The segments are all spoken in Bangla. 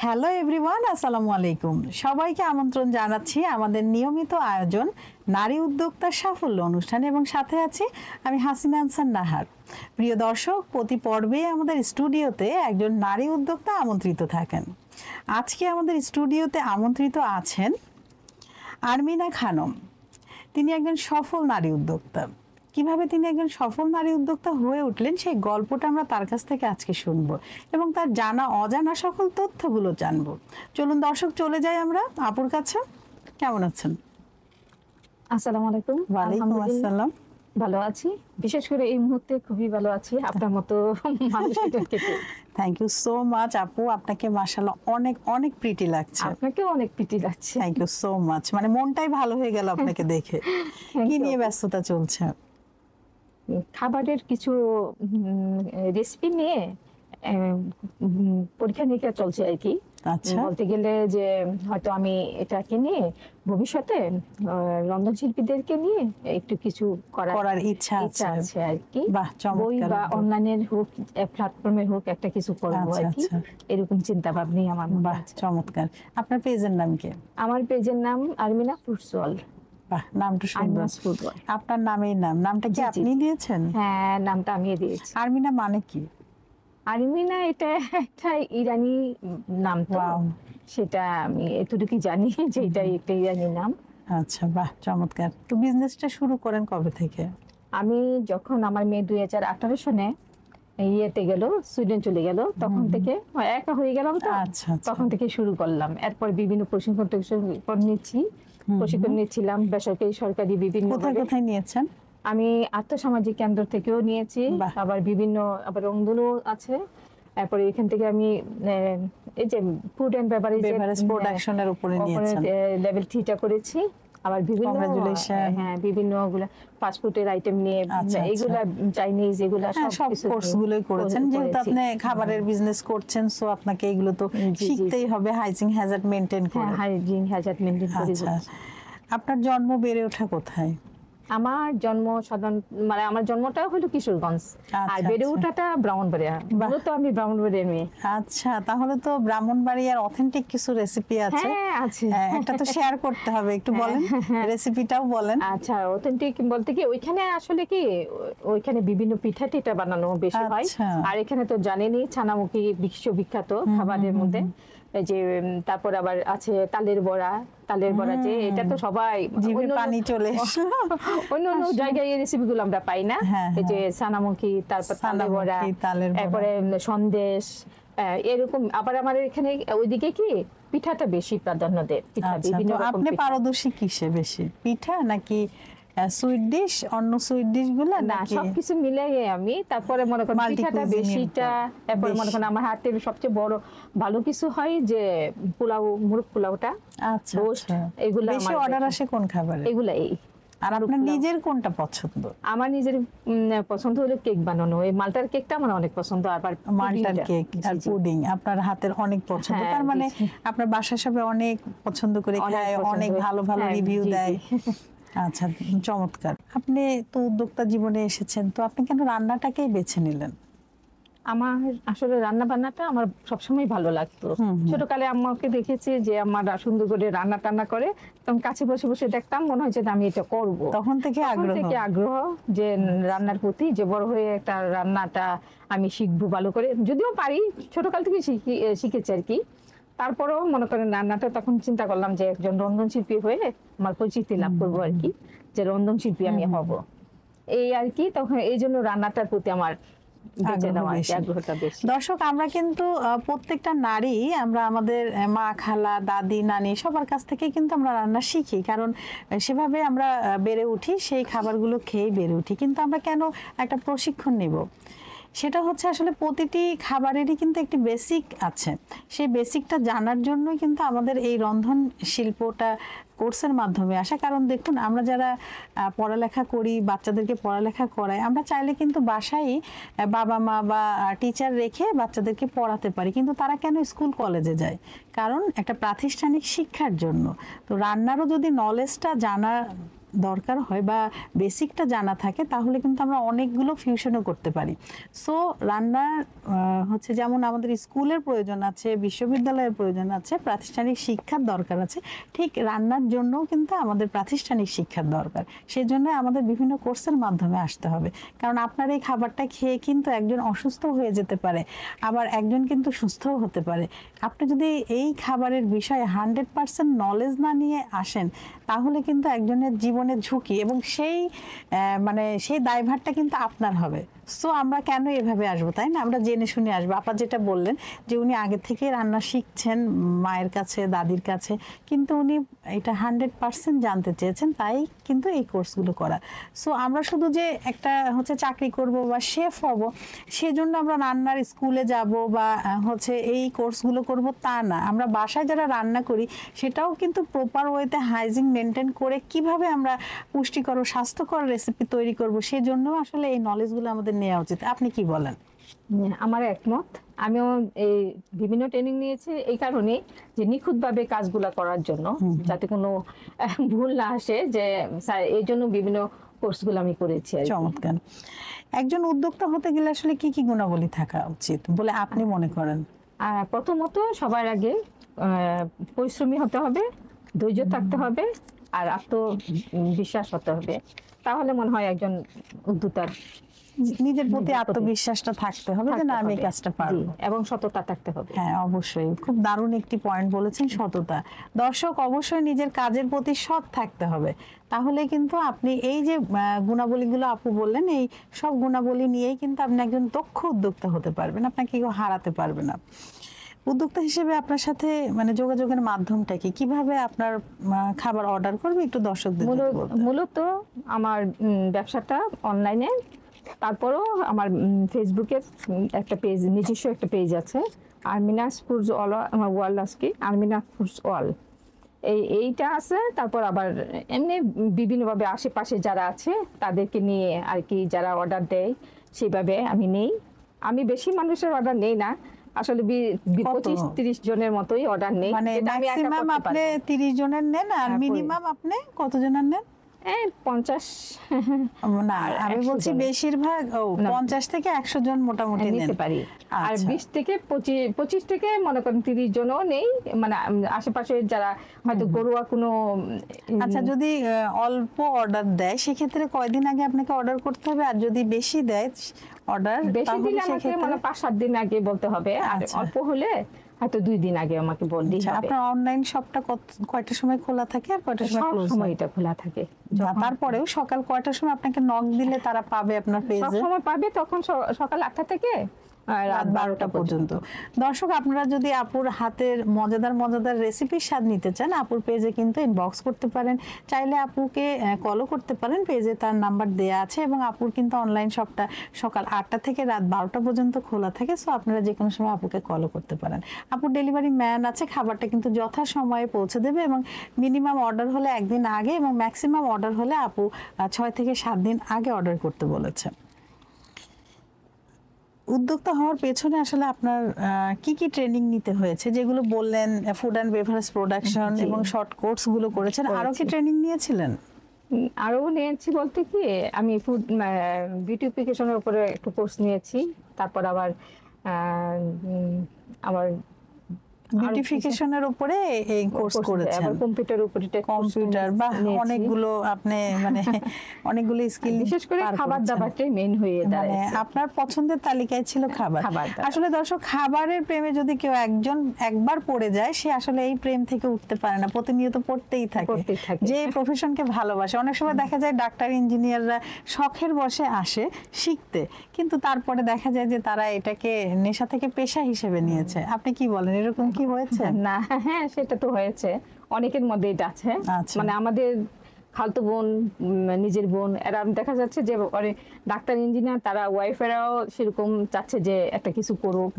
হ্যালো এভরিওয়ান, আসসালামু আলাইকুম। সবাইকে আমন্ত্রণ জানাচ্ছি আমাদের নিয়মিত আয়োজন নারী উদ্যোক্তার সাফল্য অনুষ্ঠান, এবং সাথে আছি আমি হাসিনা আনসার নাহার। প্রিয় দর্শক, প্রতি পর্বে আমাদের স্টুডিওতে একজন নারী উদ্যোক্তা আমন্ত্রিত থাকেন। আজকে আমাদের স্টুডিওতে আমন্ত্রিত আছেন আরমিনা খানম। তিনি একজন সফল নারী উদ্যোক্তা। কিভাবে তিনি একজন সফল নারী উদ্যোক্তা হয়ে উঠলেন সেই গল্পটা আমরা তার কাছ থেকে আজকে শুনবো, এবং তার জানা অজানা সকল তথ্যগুলো জানবো। চলুন দর্শক, চলে যাই আমরা আপুর কাছে। কেমন আছেন? আসসালামু আলাইকুম। ওয়ালাইকুম আসসালাম। ভালো আছি, বিশেষ করে এই মুহূর্তে খুবই ভালো আছি আপনার মতো মানুষকে। থ্যাংক ইউ সো মাচ আপু, আপনাকে মাশাআল্লাহ অনেক অনেক প্রিটি লাগছে। আপনাকেও অনেক প্রিটি লাগছে। থ্যাংক ইউ সো মাচ, মানে মনটাই ভালো হয়ে গেল আপনাকে দেখে। কি নিয়ে ব্যস্ততা চলছে? খাবারের কিছু রেসিপি নিয়ে পরীক্ষা নিরীক্ষা চলছে আর কি। আচ্ছা, বলতে গেলে যে হয়তো আমি এটাকে নিয়ে ভবিষ্যতে রন্ধনশিল্পীদেরকে নিয়ে একটু কিছু করার ইচ্ছা আছে আর কি। বই বা অনলাইনের হোক, প্ল্যাটফর্মের হোক, একটা কিছু করবো আর কি, এরকম চিন্তা ভাবনাই আমার। বাহ, চমৎকার। আপনার পেজের নাম কি? আমার পেজের নাম আরমিনা ফুডস ওয়ার্ল্ড। বাহ, নামটা সুন্দর। আপনার নামেই নাম? নামটা কি আপনি দিয়েছেন? হ্যাঁ, নামটা আমি দিয়েছি। আরমিনা মানে কি? আরমিনা এটা একটা ইরানি নাম, তো সেটা আমি এতটুকু জানি যে এটা একটা ইরানি নাম। আচ্ছা, বাহ, চমৎকার। তো বিজনেসটা শুরু করেন কবে থেকে? আমি যখন আমার মেয়ে 2018 সনে ইয়েতে গেল, সুইডেন চলে গেল, তখন থেকে একা হয়ে গেলাম, তো তখন থেকে শুরু করলাম। এরপর বিভিন্ন প্রশিক্ষণ নিচ্ছিলাম, বেসরকারি সরকারি বিভিন্ন। কোথায় নিয়েছেন? আমি আর্থসামাজিক কেন্দ্র থেকেও নিয়েছি, আবার বিভিন্ন রংধনু আছে। তারপরে এখান থেকে আমি এই যে ফুড এন্ড বেভারেজ প্রোডাকশনের উপরে নিয়েছেন, লেভেল 3টা করেছি। আবার বিভিন্ন বিভিন্ন ফাস্টফুডের আইটেম নিয়ে, এগুলা চাইনিজ, এগুলা সব কোর্সগুলোই করেছেন। যেহেতু আপনি খাবারের বিজনেস করছেন, সো আপনাকে এগুলো তো শিখতেই হবে, হাইজিন হ্যাজার্ড মেইনটেইন করে। হাইজিন হ্যাজার্ড মেইনটেইন করে। আপনার জন্ম বেড়ে ওঠা কোথায়? আমার জন্ম মানে আমার জন্মটা হলো কিশোরগঞ্জ, আর বেড়ে ওঠাটা ব্রাহ্মণবাড়িয়া। মূলত আমি ব্রাহ্মণবাড়িয়ার মেয়ে। আচ্ছা, তাহলে তো ব্রাহ্মণবাড়িয়ার অথেন্টিক কিছু রেসিপি আছে। হ্যাঁ, আছে। একটা তো শেয়ার করতে হবে, একটু বলেন, রেসিপিটাও বলেন। আচ্ছা, অথেন্টিক বলতে কি, ওইখানে আসলে কি, ওইখানে বিভিন্ন পিঠা টিঠা বানানো বেশি হয়। আর এখানে তো জানেনই ছানামুখী বিশ্ববিখ্যাত খাবারের মধ্যে। যে তারপর আবার আছে তালের বড়া যে এটা তো সবাই পানি চলে অন্য জায়গায় এই রেসিপি গুলো আমরা পাই না। এই যে ছানামুখী, তারপর তালের বড়া, তারপরে সন্দেশ, এরকম। আবার আমার এখানে ওইদিকে কি পিঠাটা বেশি প্রাধান্য দেয়। পিঠা বিভিন্ন রকম। আপনি পারদর্শী কিসে বেশি, পিঠা নাকি সুইট ডিশ, অন্য সুইট ডিশ গুলো? না, সবকিছু মিলাই আমি। তারপরে মনে করেন পিঠাটা বেশিটা। তারপর মনে করেন আমার হাতের সবচেয়ে বড় ভালো কিছু হয় যে পোলাও, মুরগ পোলাওটা। আচ্ছা, এগুলা বেশি অর্ডার আসে কোন খাবারে? এগুলাই। আর আপনার নিজের কোনটা পছন্দ? আমার নিজের পছন্দ হলো কেক বানানো। এই মাল্টার কেকটা আমার অনেক পছন্দ। আবার মাল্টার কেক আর পুডিং আপনার হাতের অনেক পছন্দ। তার মানে আপনার বাসার সবাই অনেক পছন্দ করে খায়, অনেক ভালো ভালো রিভিউ দেয়। আচ্ছা, চমৎকার। আপনি তো উদ্যোক্তা জীবনে এসেছেন, তো আপনি কেন রান্নাটাকেই বেছে নিলেন? আমার আসলে রান্না বান্নাটা আমার সবসময় ভালো লাগতো। ছোটকালে আম্মাকে দেখেছি যে আমার সুন্দর করে রান্না টান্না করে, তখন কাছে বসে বসে দেখতাম, মনে হয়েছে আমি এটা করব। তখন থেকে আগ্রহ যে রান্নার প্রতি, যে বড় হয়ে একটা রান্নাটা আমি শিখবো ভালো করে। যদিও পারি, ছোটকাল থেকে শিখেছি আর কি। তারপরেও মনে করেন রান্নাটা তখন চিন্তা করলাম যে একজন রন্ধনশিল্পী হয়ে আমার পরিচিতি লাভ করবো আর কি, যে রন্ধনশিল্পী আমি হব, এই আর কি। তখন এই জন্য রান্নাটার প্রতি আমার আগ্রহটা বেশি। দর্শক, আমরা কিন্তু প্রত্যেকটা নারী, আমরা আমাদের মা, খালা, দাদি, নানি সবার কাছ থেকে কিন্তু আমরা রান্না শিখি, কারণ সেভাবে আমরা বেড়ে উঠি, সেই খাবারগুলো খেয়ে বেড়ে উঠি। কিন্তু আমরা কেন একটা প্রশিক্ষণ নিব? সেটা হচ্ছে আসলে প্রতিটি খাবারেরই কিন্তু একটি বেসিক আছে। সেই বেসিকটা জানার জন্যই কিন্তু আমাদের এই রন্ধন শিল্পটা কোর্সের মাধ্যমে আসা। কারণ দেখুন, আমরা যারা পড়ালেখা করি, বাচ্চাদেরকে পড়ালেখা করাই, আমরা চাইলে কিন্তু বাসায় বাবা মা বা টিচার রেখে বাচ্চাদেরকে পড়াতে পারি, কিন্তু তারা কেন স্কুল কলেজে যায়? কারণ একটা প্রাতিষ্ঠানিক শিক্ষার জন্য। তো রান্নারও যদি নলেজটা জানা দরকার হয় বা বেসিকটা জানা থাকে তাহলে কিন্তু আমরা অনেকগুলো ফিউশনও করতে পারি। সো রান্নার হচ্ছে যেমন আমাদের স্কুলের প্রয়োজন আছে, বিশ্ববিদ্যালয়ের প্রয়োজন আছে, প্রাতিষ্ঠানিক শিক্ষার দরকার আছে, ঠিক রান্নার জন্যও কিন্তু আমাদের প্রাতিষ্ঠানিক শিক্ষার দরকার। সেই জন্য আমাদের বিভিন্ন কোর্সের মাধ্যমে আসতে হবে, কারণ আপনার এই খাবারটা খেয়ে কিন্তু একজন অসুস্থ হয়ে যেতে পারে, আবার একজন কিন্তু সুস্থও হতে পারে। আপনি যদি এই খাবারের বিষয়ে 100% নলেজ না নিয়ে আসেন তাহলে কিন্তু একজনের জীবনের ঝুঁকি এবং সেই দায়ভারটা কিন্তু আপনার হবে। সো আমরা কেন এভাবে আসবো, তাই না? আমরা জেনে শুনে আসবো। আপা যেটা বললেন যে উনি আগে থেকে রান্না শিখছেন মায়ের কাছে, দাদির কাছে, কিন্তু উনি এটা 100% জানতে চেয়েছেন, তাই কিন্তু এই কোর্সগুলো করা। সো আমরা শুধু যে একটা হচ্ছে চাকরি করব বা শেফ হব সেজন্য আমরা রান্নার স্কুলে যাব বা হচ্ছে এই কোর্সগুলো করব তা না। আমরা বাসায় যারা রান্না করি সেটাও কিন্তু প্রপার ওয়েতে হাইজিন মেনটেন করে কিভাবে আমরা পুষ্টিকর ও স্বাস্থ্যকর রেসিপি তৈরি করব সেজন্য আসলে এই নলেজগুলো আমাদের নেওয়া উচিত। আপনি কি বলেন? আমার একমত। আমিও এই বিভিন্ন ট্রেনিং নিয়েছি এই কারণে যে নিখুঁতভাবে কাজগুলা করার জন্য, যাতে কোনো ভুল না আসে, যে এই জন্য বিভিন্ন কোর্সগুলো আমি করেছি। চমৎকার। একজন উদ্যোক্তা হতে গেলে আসলে কি কি গুণাবলী থাকা উচিত বলে আপনি মনে করেন? প্রথমত সবার আগে পরিশ্রমী হতে হবে, ধৈর্য থাকতে হবে, আর আত্মবিশ্বাস হতে হবে। তাহলে মনে হয় একজন উদ্যোক্তার নিজের প্রতি আত্মবিশ্বাসটা থাকতে হবে যে না আমি এই কাজটা পারবো, এবং সততা থাকতে হবে। হ্যাঁ, অবশ্যই খুব দারুণ একটি পয়েন্ট বলেছেন, সততা। দর্শক অবশ্যই নিজের কাজের প্রতি সৎ থাকতে হবে, তাহলে কিন্তু আপনি এই যে গুণাবলীগুলো আপু বললেন এই সব গুণাবলী নিয়েই কিন্তু আপনি একজন দক্ষ উদ্যোক্তা হতে পারবেন, আপনাকে কেউ হারাতে পারবে না। উদ্যোক্তা হিসেবে আপনার সাথে যোগাযোগের মাধ্যমটা কি, কিভাবে আপনার খাবার অর্ডার করবে একটু দর্শকদের বলতে? মূলত আমার ব্যবসাটা অনলাইনে, তারপরও আমার ফেসবুকের একটা পেজ, নিজস্ব একটা পেজ আছে, আরমিনাস ফুডস অল, আমার ওয়ার্ল্ড আজকে আরমিনাস ফুডস অল, এইটা আছে। তারপর আবার এমনি বিভিন্নভাবে আশেপাশে যারা আছে তাদেরকে নিয়ে আর কি, যারা অর্ডার দেয় সেইভাবে আমি নেই। আমি বেশি মানুষের অর্ডার নেই না, আসলে 25-30 জনের মতোই অর্ডার নেই। মানে ম্যাক্সিমাম আপনি 30 জনের নেন, আর মিনিমাম আপনি কতজনের নেন? 50 না, আমি বলছি বেশিরভাগ 50 থেকে 100 জন মোটামুটি নিতে পারি। আর 20 থেকে 25 থেকে মনে করেন 30 জনও নেই, মানে আশেপাশে যারা হয়তো ঘরোয়া কোনো। আচ্ছা, যদি অল্প অর্ডার দেয় সেক্ষেত্রে কয়দিন আগে আপনাকে অর্ডার করতে হবে? আর যদি বেশি দেয় অর্ডার, বেশি দিলে আমাকে মানে 5-7 দিন আগে বলতে হবে, আর অল্প হলে হয়তো 2 দিন আগে আমাকে বললেই হবে। আপনার অনলাইন শপটা কয়টার সময় খোলা থাকে আর কয়টার সময় ক্লোজ? সব সময়টা খোলা থাকে। তারপরেও সকাল কয়টার সময় আপনাকে নক দিলে তারা পাবে আপনার পেজে? সব সময় পাবে, তখন সকাল 8টা থেকে রাত 12টা পর্যন্ত। দর্শক আপনারা যদি আপুর হাতের মজাদার রেসিপির স্বাদ নিতে চান, আপুর পেজে কিন্তু ইনবক্স করতে পারেন, চাইলে আপুকে কলও করতে পারেন, পেজে তার নাম্বার দেয়া আছে। এবং আপুর কিন্তু অনলাইন শপটা সকাল 8টা থেকে রাত 12টা পর্যন্ত খোলা থাকে। সো আপনারা যে কোনো সময় আপুকে কলও করতে পারেন। আপুর ডেলিভারি ম্যান আছে, খাবারটা কিন্তু যথাসময়ে পৌঁছে দেবে, এবং মিনিমাম অর্ডার হলে 1 দিন আগে এবং ম্যাক্সিমাম অর্ডার হলে আপু 6 থেকে 7 দিন আগে অর্ডার করতে বলেছে। উদ্যোক্তা হওয়ার পেছনে আসলে আপনার কি কি ট্রেনিং নিতে হয়েছে? যেগুলো বললেন ফুড অ্যান্ড বেভারেজ প্রোডাকশন এবং শর্ট কোর্স গুলো করেছেন, আরো কি ট্রেনিং নিয়েছিলেন? আরো নিয়েছি বলতে কি, আমি ফুড বিউটিফিকেশনের উপরে একটু কোর্স নিয়েছি, তারপর আবার বিউটিফিকেশনের উপরে এই কোর্স করেছেন, আবার কম্পিউটারের উপরে, কম্পিউটার বা অনেকগুলো আপনি মানে অনেকগুলো স্কিল, বিশেষ করে খাবার দাবারটাই মেইন হয়ে দাঁড়ায়। আপনার পছন্দের তালিকায় ছিল খাবার। আসলে দর্শক, খাবারের প্রেমে যদি কেউ একবার পড়ে যায়, সে আসলে এই প্রেম থেকে উঠতে পারে না, প্রতিনিয়ত পড়তেই থাকে। যে প্রফেশনকে ভালোবাসে, অনেক সময় দেখা যায় ডাক্তার ইঞ্জিনিয়াররা শখের বশে আসে শিখতে, কিন্তু তারপরে দেখা যায় যে তারা এটাকে নেশা থেকে পেশা হিসেবে নিয়েছে। আপনি কি বলেন, এরকম কি হয়েছে? না, হ্যাঁ সেটা তো হয়েছে, অনেকের মধ্যে এটা আছে। মানে আমাদের খালতো বোন, নিজের বোন, এরা দেখা যাচ্ছে যে ডাক্তার ইঞ্জিনিয়ার, তারা ওয়াইফেরাও সেরকম চাচ্ছে যে একটা কিছু করুক,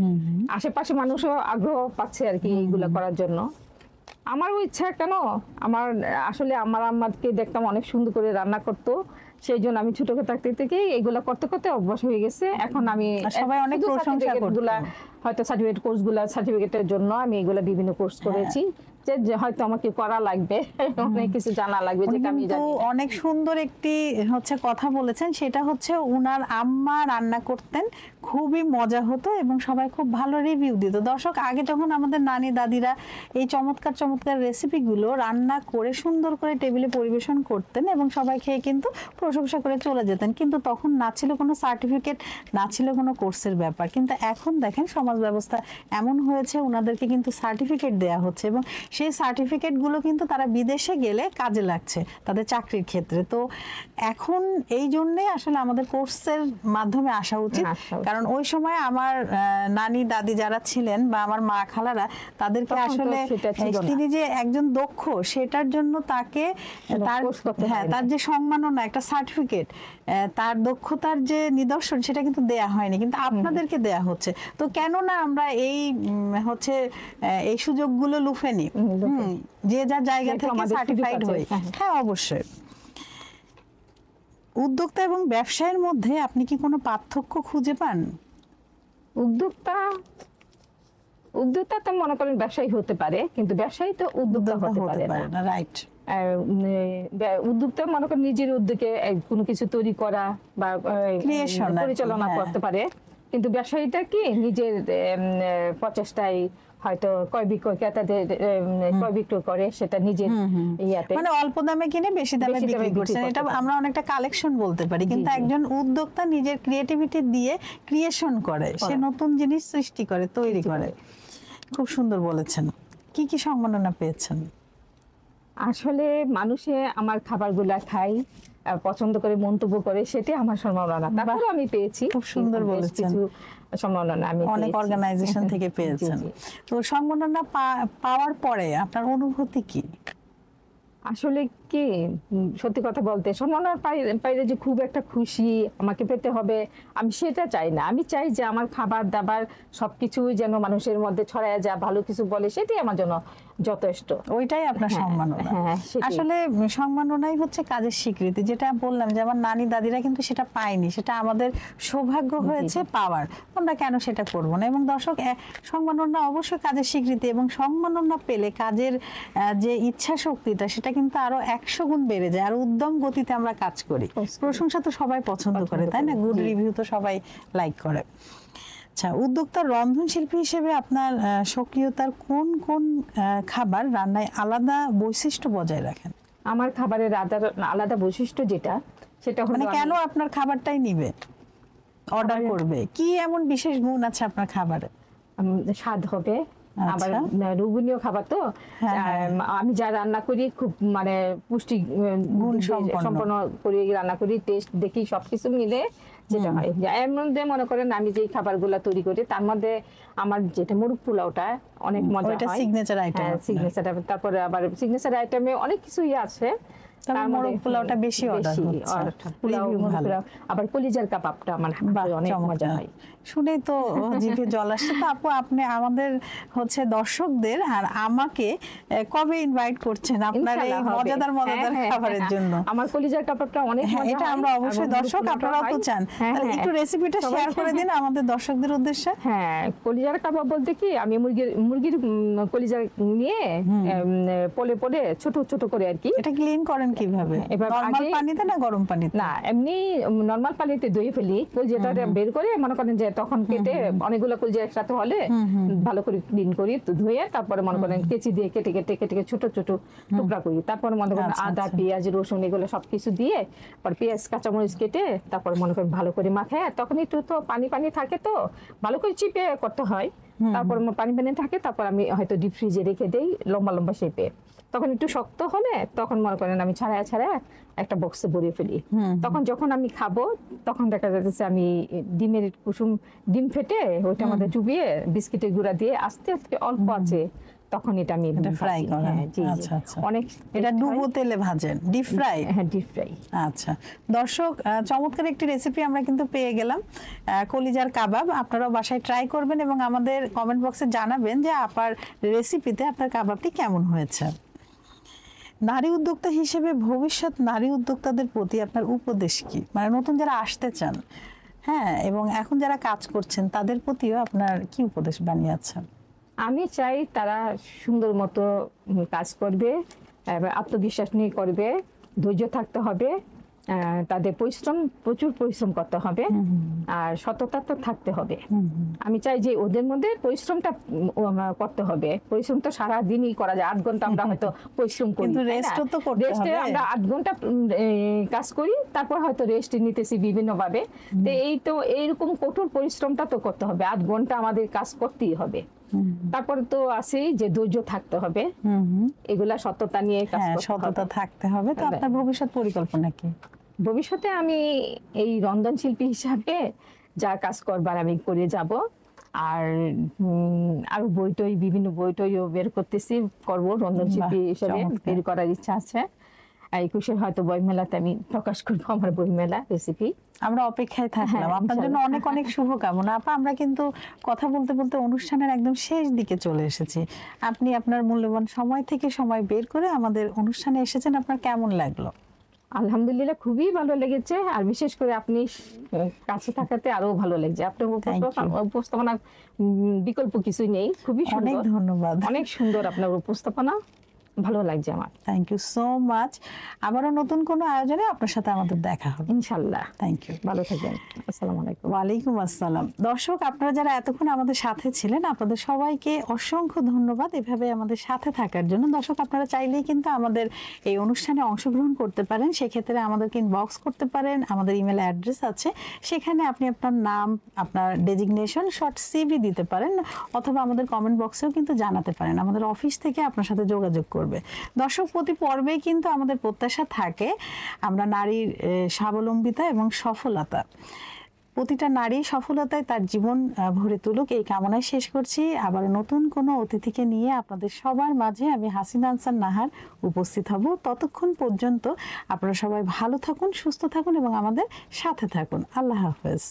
আশেপাশে মানুষও আগ্রহ পাচ্ছে আর কি এইগুলা করার জন্য। আমারও ইচ্ছা কেন, আসলে আমার আম্মাকে দেখতাম অনেক সুন্দর করে রান্না করতো, সেই জন্য আমি ছোট থাকতে থেকেই এইগুলা করতে করতে অভ্যাস হয়ে গেছে। এখন আমি সবাই অনেক প্রশংসা করতো, হয়তো সার্টিফিকেটের জন্য আমি এগুলা বিভিন্ন কোর্স করেছি, যে হয়তো আমাকে করা লাগবে, অনেক কিছু জানা লাগবে উনি যেটা আমি কিন্তু জানি না। অনেক সুন্দর একটি কথা বলেছেন, সেটা হচ্ছে উনার আম্মা রান্না করতেন, খুবই মজা হতো এবং সবাই খুব ভালো রিভিউ দিত। দর্শক, আগে যখন আমাদের নানি দাদিরা এই চমৎকার চমৎকার রেসিপিগুলো রান্না করে সুন্দর করে টেবিলে পরিবেশন করতেন এবং সবাই খেয়ে কিন্তু প্রশংসা করে চলে যেতেন, কিন্তু তখন না ছিল কোনো সার্টিফিকেট, না ছিল কোনো কোর্সের ব্যাপার। কিন্তু এখন দেখেন সমাজ ব্যবস্থা এমন হয়েছে, ওনাদেরকে কিন্তু সার্টিফিকেট দেয়া হচ্ছে এবং সেই সার্টিফিকেটগুলো কিন্তু তারা বিদেশে গেলে কাজে লাগছে তাদের চাকরির ক্ষেত্রে। তো এখন এই জন্যে আসলে আমাদের কোর্সের মাধ্যমে আসা উচিত, কারণ ওই সময় আমার নানি দাদি যারা ছিলেন বা আমার মা খালারা, তাদেরকে তখন তো আসলে সেটা ছিল না। তিনি যে একজন দক্ষ সেটার জন্য তাকে তার কোর্স করতে হয় না। তার যে সম্মাননা, একটা সার্টিফিকেট, তার দক্ষতার যে নিদর্শন, সেটা কিন্তু দেয়া হয়নি, কিন্তু আপনাদেরকে দেয়া হচ্ছে। তো কেন না আমরা এই এই সুযোগগুলো লুফে নিই, যে যার জায়গা যেহেতু থেকে আমাদের সার্টিফাইড সুযোগ হই। আছে, হ্যাঁ। হ্যাঁ, অবশ্যই। উদ্যোক্তা এবং ব্যবসায়ের মধ্যে আপনি কি কোনো পার্থক্য খুঁজে পান? উদ্যোক্তা তো মনে করেন ব্যবসায়ী হতে পারে, কিন্তু ব্যবসায়ী তো উদ্যোক্তা হতে পারে না। রাইট। উদ্যোক্তা মনে করেন নিজের উদ্যোগে কোনো কিছু তৈরি করা বা Creation আর কি, পরিচালনা হ্যাঁ। করতে পারে, কিন্তু ব্যবসায়ীটা কি নিজের প্রচেষ্টায় হয়তো ক্রয় বিক্রয় ক্রেতাদের ক্রয় বিক্রয় করে, সেটা নিজের ইয়াতে মানে অল্প দামে কিনে বেশি দামে বেশি দামে বিক্রি বিক্রি করছেন, করতে এটা পারে। আমরা অনেকটা কালেকশন বলতে পারি। কিন্তু জি। একজন উদ্যোক্তা নিজের ক্রিয়েটিভিটি দিয়ে ক্রিয়েশন করে, সে নতুন জিনিস সৃষ্টি করে, তৈরি করে। খুব সুন্দর বলেছেন। কি কি সম্মাননা পেয়েছেন? আসলে মানুষে আমার খাবারগুলা খায়, পছন্দ করে, মন্তব্য করে, সেটাই আমার সম্মাননা। তারপরে আমি পেয়েছি খুব সুন্দর বেশ বলেছেন। কিছু সম্মাননা আমি অনেক পেয়েছি। অর্গানাইজেশন থেকে পেয়েছেন। জি, জি। তো সম্মাননা পাওয়ার পরে আপনার অনুভূতি কি? আসলে কি সত্যি কথা বলতে সম্মাননা পাইলে যে খুব একটা খুশি আমাকে পেতে হবে, আমি সেটা চাই না। আমি চাই যে আমার খাবার দাবার সবকিছুই যেন মানুষের মধ্যে ছড়ায় যা, ভালো কিছু বলে, সেটাই আমার জন্য যথেষ্ট। ওইটাই আপনার হ্যাঁ, সম্মাননা। হ্যাঁ, সেটাই। আসলে সম্মাননাই হচ্ছে কাজের স্বীকৃতি, যেটা বললাম যে আমার নানি দাদিরা কিন্তু সেটা পায়নি, সেটা আমাদের সৌভাগ্য হয়েছে পাওয়ার। আমরা কেন সেটা করব না? এবং দর্শক, সম্মাননা অবশ্যই কাজের স্বীকৃতি, এবং সম্মাননা পেলে কাজের যে ইচ্ছা শক্তিটা, সেটা কিন্তু আরো 100 গুণ বেড়ে যায়, আর উদ্যম গতিতে আমরা কাজ করি। প্রশংসা তো সবাই পছন্দ করে, তাই না? গুড রিভিউ তো সবাই লাইক করে। আচ্ছা, উদ্যোক্তার রন্ধনশিল্পী হিসেবে আপনার সক্রিয়তার কোন কোন খাবার রান্নায় আলাদা বৈশিষ্ট্য বজায় রাখেন? আমার খাবারের আলাদা বৈশিষ্ট্য যেটা, সেটা হলো মানে কেন আমি- আপনার খাবারটাই নিবে, অর্ডার করবে? কি এমন বিশেষ গুণ আছে আপনার খাবারে? স্বাদ হবে, আবার আচ্ছা। রোগনীয় খাবার তো। হ্যাঁ, হ্যাঁ। আমি যা রান্না করি খুব মানে পুষ্টি গুণ সম্পন্ন করে রান্না করি, টেস্ট দেখি, সবকিছু মিলে যেটা হয়। এর মধ্যে মনে করেন আমি যে খাবারগুলো তৈরি করি, তার মধ্যে আমার যেটা মোরগ পোলাওটা অনেক মজা ওইটা হয়, সিগনেচার আইটেম। সিগনেচার। তারপরে আবার সিগনেচার আইটেমে অনেক কিছুই আছে। তবে তার মোরগ মধ্যে পোলাওটা বেশি অর্ডার বেশি হচ্ছে, পোলাও, রিভিউ মোরগ ভালো। পোলাও, আবার কলিজার কাবাবটা আমার বাহ, হাতে অনেক মজা চমৎকার। হয়। শুনেই তো জিভে জল আসছে। তো আপু, আপনি আমাদের দর্শকদের আর আমাকে কবে ইনভাইট করছেন আপনার এই ইনশাআল্লাহ হবে। মজাদার হ্যাঁ, খাবারের হ্যাঁ, জন্য? আমার কলিজার কাবাবটা অনেক হ্যাঁ, মজা এটা হয়, আমরা অবশ্যই, এবং দর্শক দুপুরটা আপনারাও তো হয়। চান, হ্যাঁ, তাহলে হ্যাঁ। একটু রেসিপিটা সবাই- শেয়ার করে দিন আমাদের দর্শকদের উদ্দেশ্যে। হ্যাঁ, কলিজার কাবাব বলতে কি, আমি মুরগির কলিজা নিয়ে পলে পলে ছোট ছোট করে আর কি। এটা ক্লিন করেন কিভাবে? এবার নরমাল আগে- পানিতে না গরম পানিতে? না, এমনি নরমাল পানিতে ধুয়ে ফেলি, কলিজাটা বের করে মনে করেন যে তখন কেটে অনেকগুলো কলিজা একসাথে হলে ভালো করে ক্লিন করি, তো ধুয়ে তারপরে মনে করেন কেচি দিয়ে কেটে কেটে কেটে কেটে ছোট ছোট টুকরা করি। তারপরে মনে করেন আচ্ছা, আদা, আচ্ছা। পেঁয়াজ, রসুন এগুলো সবকিছু দিয়ে, পর পেঁয়াজ কাঁচামরিচ কেটে তারপরে মনে করেন ভালো করে মাখায়, তখন একটু তো পানি পানি থাকে, তো ভালো করে চিপে করতে হয়। তারপর পানি পানি থাকে, তারপর আমি হয়তো ডিপ ফ্রিজে রেখে দেই লম্বা লম্বা শেপে। তখন একটু শক্ত হলে তখন মনে করেন আমি ছাড়ায় ছাড়ায় একটা বক্সে ভরিয়ে ফেলি। তখন যখন আমি খাবো, তখন দেখা যাচ্ছে আমি ডিমের কুসুম, ডিম ফেটে ওইটা মধ্যে চুবিয়ে বিস্কিটের গুঁড়া দিয়ে আস্তে আস্তে অল্প আছে, তখন এটা আমি ফ্রাই ভাজি। করেন? হ্যাঁ, জি, জি। আচ্ছা, আচ্ছা। অনেক এটা taste ডুবো হয়। তেলে ভাজেন, ডিপ ফ্রাই? হ্যাঁ, ডিপ ফ্রাই। আচ্ছা দর্শক, চমৎকার একটি রেসিপি আমরা কিন্তু পেয়ে গেলাম, কলিজার কাবাব। আপনারাও বাসায় ট্রাই করবেন এবং আমাদের কমেন্ট বক্সে জানাবেন যে আপনার রেসিপিতে আপনার কাবাবটি কেমন হয়েছে। নারী উদ্যোক্তা হিসেবে ভবিষ্যৎ নারী উদ্যোক্তাদের প্রতি আপনার উপদেশ কি? মানে নতুন যারা আসতে চান, হ্যাঁ, এবং এখন যারা কাজ করছেন, তাদের প্রতিও আপনার কি উপদেশ বানিয়ে আছেন? আমি চাই তারা সুন্দর মতো কাজ করবে, এবার আত্মবিশ্বাস নিয়ে করবে, ধৈর্য থাকতে হবে, তাদের প্রচুর পরিশ্রম করতে হবে, আর সততা তো থাকতে হবে। আমি চাই যে ওদের মধ্যে পরিশ্রমটা করতে হবে। পরিশ্রম তো সারাদিনই করা যায়, 8 ঘন্টা আমরা হয়তো পরিশ্রম করি, কিন্তু রেস্টও তো করতে রেস্টে হবে। আমরা 8 ঘন্টা কাজ করি, তারপর হয়তো রেস্ট নিতেছি বিভিন্ন ভাবে। তো এইরকম কঠোর পরিশ্রমটা তো করতে হবে, 8 ঘন্টা আমাদের কাজ করতেই হবে। তারপরে তো আছেই যে ধৈর্য থাকতে হবে, এগুলা সততা নিয়ে কাজ হ্যাঁ, করতে সততা হবে। থাকতে হবে। তো আপনার ভবিষ্যৎ পরিকল্পনা কি? ভবিষ্যতে আমি এই রন্ধন শিল্পী হিসাবে যা কাজ করবার আমি করে যাব। আর আরো বিভিন্ন বইটইও বের করতেছি, করব রন্ধন শিল্পী হিসেবে চমৎকার। বের করার ইচ্ছা আছে। 21-এর হয়তো বইমেলাতে আমি প্রকাশ করবো আমার বইমেলা রেসিপি। আমরা অপেক্ষায় থাকলাম। হ্যাঁ, আপনার জন্য ইনশাআল্লাহ। অনেক অনেক শুভকামনা। আপা, আমরা কিন্তু কথা বলতে বলতে অনুষ্ঠানের একদম শেষ দিকে চলে এসেছি। আপনি আপনার মূল্যবান সময় থেকে সময় বের করে আমাদের অনুষ্ঠানে এসেছেন, আপনার কেমন লাগলো? আলহামদুলিল্লাহ, খুবই ভালো লেগেছে। আর বিশেষ করে আপনি কাছে থাকাতে আরো ভালো লেগেছে। আপনার উপস্থাপনা বিকল্প কিছুই নেই, খুবই অনেক সুন্দর, ধন্যবাদ। অনেক সুন্দর আপনার উপস্থাপনা, ভালো লাগছে আমার। Thank you so much. আবারও নতুন কোনো আয়োজনে আপনার সাথে আমাদের দেখা হবে। ইনশাল্লাহ। Thank you. ভালো থাকবেন। আসসালামু আলাইকুম। ওয়ালাইকুম আসসালাম। দর্শক, আপনারা যারা এতক্ষণ আমাদের সাথে ছিলেন, আপনাদের সবাইকে অসংখ্য ধন্যবাদ এভাবে আমাদের সাথে থাকার জন্য। দর্শক, আপনারা চাইলেই কিন্তু আমাদের এই অনুষ্ঠানে অংশগ্রহণ করতে পারেন। সেক্ষেত্রে আমাদেরকে ইনবক্স করতে পারেন, আমাদের ইমেল অ্যাড্রেস আছে, সেখানে আপনি আপনার নাম, আপনার ডেজিগনেশন, শর্ট সিভি দিতে পারেন, অথবা আমাদের কমেন্ট বক্সেও কিন্তু জানাতে পারেন। আমাদের অফিস থেকে আপনার সাথে যোগাযোগ করবে। দর্শক, প্রতি পর্বেই কিন্তু আমাদের প্রত্যাশা থাকে আমরা নারীর স্বাবলম্বিতা এবং সফলতা, প্রতিটা নারী সফলতায় তার জীবন ভরে তুলুক, এই কামনায় শেষ করছি। আবার নতুন কোনো অতিথিকে নিয়ে আপনাদের সবার মাঝে আমি হাসিনা আনসার নাহার উপস্থিত হব। ততক্ষণ পর্যন্ত আপনারা সবাই ভালো থাকুন, সুস্থ থাকুন এবং আমাদের সাথে থাকুন। আল্লাহ হাফেজ।